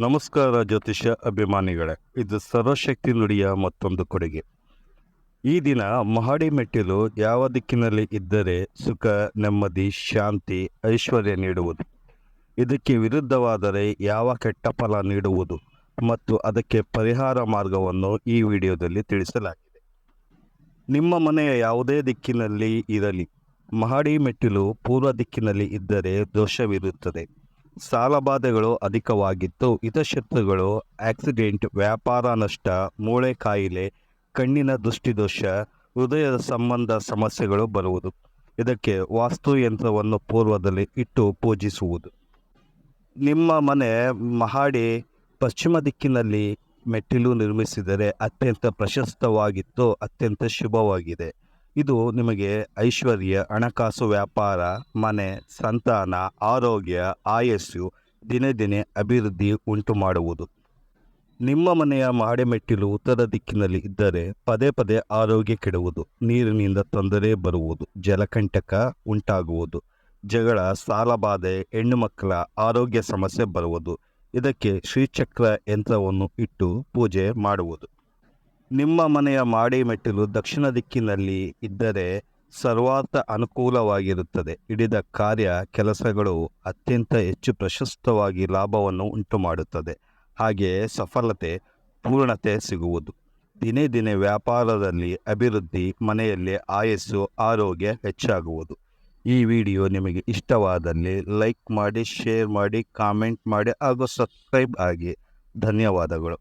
ನಮಸ್ಕಾರ ಜ್ಯೋತಿಷ್ಯ ಅಭಿಮಾನಿಗಳೇ, ಇದು ಸರ್ವಶಕ್ತಿ ನುಡಿಯ ಮತ್ತೊಂದು ಕೊಡುಗೆ. ಈ ದಿನ ಮಹಡಿ ಮೆಟ್ಟಿಲು ಯಾವ ದಿಕ್ಕಿನಲ್ಲಿ ಇದ್ದರೆ ಸುಖ, ನೆಮ್ಮದಿ, ಶಾಂತಿ, ಐಶ್ವರ್ಯ ನೀಡುವುದು, ಇದಕ್ಕೆ ವಿರುದ್ಧವಾದರೆ ಯಾವ ಕೆಟ್ಟ ಫಲ ನೀಡುವುದು ಮತ್ತು ಅದಕ್ಕೆ ಪರಿಹಾರ ಮಾರ್ಗವನ್ನು ಈ ವಿಡಿಯೋದಲ್ಲಿ ತಿಳಿಸಲಾಗಿದೆ. ನಿಮ್ಮ ಮನೆಯ ಯಾವುದೇ ದಿಕ್ಕಿನಲ್ಲಿ ಇರಲಿ, ಮಹಡಿ ಮೆಟ್ಟಿಲು ಪೂರ್ವ ದಿಕ್ಕಿನಲ್ಲಿ ಇದ್ದರೆ ದೋಷವಿರುತ್ತದೆ. ಸಾಲಬಾಧೆಗಳು ಅಧಿಕವಾಗಿದ್ದು, ಹಿತಶತ್ರುಗಳು, ಆಕ್ಸಿಡೆಂಟ್, ವ್ಯಾಪಾರ ನಷ್ಟ, ಮೂಳೆ ಕಾಯಿಲೆ, ಕಣ್ಣಿನ ದೃಷ್ಟಿದೋಷ, ಹೃದಯದ ಸಂಬಂಧ ಸಮಸ್ಯೆಗಳು ಬರುವುದು. ಇದಕ್ಕೆ ವಾಸ್ತುಯಂತ್ರವನ್ನು ಪೂರ್ವದಲ್ಲಿ ಇಟ್ಟು ಪೂಜಿಸುವುದು. ನಿಮ್ಮ ಮನೆ ಮಹಡಿ ಪಶ್ಚಿಮ ದಿಕ್ಕಿನಲ್ಲಿ ಮೆಟ್ಟಿಲು ನಿರ್ಮಿಸಿದರೆ ಅತ್ಯಂತ ಪ್ರಶಸ್ತವಾಗಿತ್ತು, ಅತ್ಯಂತ ಶುಭವಾಗಿದೆ. ಇದು ನಿಮಗೆ ಐಶ್ವರ್ಯ, ಹಣಕಾಸು, ವ್ಯಾಪಾರ, ಮನೆ, ಸಂತಾನ, ಆರೋಗ್ಯ, ಆಯಸ್ಸು, ದಿನೇ ದಿನೇ ಅಭಿವೃದ್ಧಿ ಉಂಟು ಮಾಡುವುದು. ನಿಮ್ಮ ಮನೆಯ ಮಹಡಿ ಮೆಟ್ಟಿಲು ಉತ್ತರ ದಿಕ್ಕಿನಲ್ಲಿ ಇದ್ದರೆ ಪದೇ ಪದೇ ಆರೋಗ್ಯ ಕೆಡುವುದು, ನೀರಿನಿಂದ ತೊಂದರೆ ಬರುವುದು, ಜಲಕಂಟಕ ಉಂಟಾಗುವುದು, ಜಗಳ, ಸಾಲಬಾಧೆ, ಹೆಣ್ಣು ಮಕ್ಕಳ ಆರೋಗ್ಯ ಸಮಸ್ಯೆ ಬರುವುದು. ಇದಕ್ಕೆ ಶ್ರೀಚಕ್ರ ಯಂತ್ರವನ್ನು ಇಟ್ಟು ಪೂಜೆ ಮಾಡುವುದು. ನಿಮ್ಮ ಮನೆಯ ಮಹಡಿ ಮೆಟ್ಟಿಲು ದಕ್ಷಿಣ ದಿಕ್ಕಿನಲ್ಲಿ ಇದ್ದರೆ ಸರ್ವಾರ್ಥ ಅನುಕೂಲವಾಗಿರುತ್ತದೆ. ಹಿಡಿದ ಕಾರ್ಯ ಕೆಲಸಗಳು ಅತ್ಯಂತ ಹೆಚ್ಚು ಪ್ರಶಸ್ತವಾಗಿ ಲಾಭವನ್ನು ಉಂಟು ಮಾಡುತ್ತದೆ. ಹಾಗೆಯೇ ಸಫಲತೆ, ಪೂರ್ಣತೆ ಸಿಗುವುದು. ದಿನೇ ದಿನೇ ವ್ಯಾಪಾರದಲ್ಲಿ ಅಭಿವೃದ್ಧಿ, ಮನೆಯಲ್ಲಿ ಆಯಸ್ಸು, ಆರೋಗ್ಯ ಹೆಚ್ಚಾಗುವುದು. ಈ ವಿಡಿಯೋ ನಿಮಗೆ ಇಷ್ಟವಾದಲ್ಲಿ ಲೈಕ್ ಮಾಡಿ, ಶೇರ್ ಮಾಡಿ, ಕಾಮೆಂಟ್ ಮಾಡಿ ಹಾಗೂ ಸಬ್ಸ್ಕ್ರೈಬ್ ಆಗಿ. ಧನ್ಯವಾದಗಳು.